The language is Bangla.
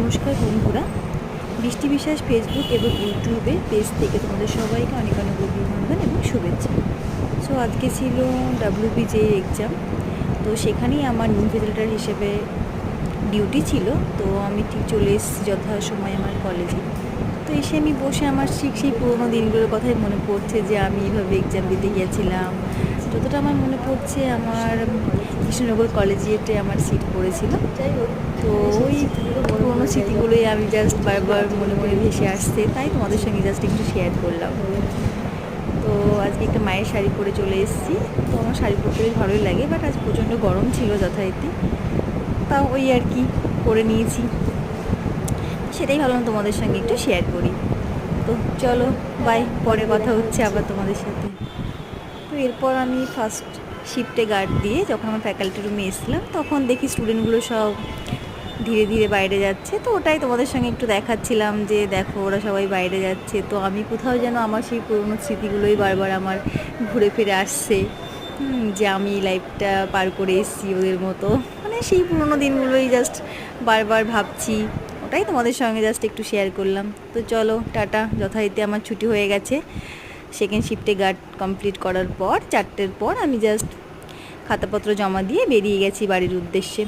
নমস্কার বন্ধুরা, বৃষ্টি বিশ্বাস ফেসবুক এবং ইউটিউবের পেজ থেকে তোমাদের সবাইকে অনেক অনেক অভিনন্দন এবং শুভেচ্ছা। সো আজকে ছিল WBJ এক্সাম, তো সেখানেই আমার ইনভিজিলেটর হিসেবে ডিউটি ছিল। তো আমি ঠিক চলে এসেছি যথাসময় আমার কলেজে। তো এসে আমি বসে আমার সেই পুরোনো দিনগুলোর কথাই মনে পড়ছে যে আমি এইভাবে এক্সাম দিতে গিয়েছিলাম। যতটা আমার মনে পড়ছে, আমার কৃষ্ণনগর কলেজিয়েটে আমার সিট পড়েছিল। যাই হোক, তো ওই পুরোনো স্মৃতিগুলোই আমি জাস্ট বারবার মনে মনে ভেসে আসছে, তাই তোমাদের সঙ্গে জাস্ট একটু শেয়ার করলাম। তো আজকে একটা মায়ের শাড়ি পরে চলে এসেছি। তো আমার শাড়ি পরতে বেশ ভালোই লাগে, বাট আজ প্রচণ্ড গরম ছিল যথারীতি, তাও ওই আর কি পরে নিয়েছি। সেটাই ভাবলাম তোমাদের সঙ্গে একটু শেয়ার করি। তো চলো, বাই, পরে কথা হচ্ছে আবার তোমাদের সাথে। তো এরপর আমি ফার্স্ট শিফটে গার্ড দিয়ে যখন আমার ফ্যাকাল্টি রুমে এসেছিলাম, তখন দেখি স্টুডেন্টগুলো সব ধীরে ধীরে বাইরে যাচ্ছে। তো ওটাই তোমাদের সঙ্গে একটু দেখাচ্ছিলাম যে দেখো ওরা সবাই বাইরে যাচ্ছে। তো আমি কোথাও যেন আমার সেই পুরনো স্মৃতিগুলোই বারবার আমার ঘুরে ফিরে আসছে, যে আমি লাইফটা পার করে এসেছি ওদের মতো, মানে সেই পুরনো দিনগুলোই জাস্ট বারবার ভাবছি। ওটাই তোমাদের সঙ্গে জাস্ট একটু শেয়ার করলাম। তো চলো, টাটা। যথারীতি আমার ছুটি হয়ে গেছে। সেকেন্ড শিফটে গার্ড কমপ্লিট করার পর 4টের পর আমি জাস্ট খাতাপত্র জমা দিয়ে বেরিয়ে গেছি বাড়ির উদ্দেশ্যে।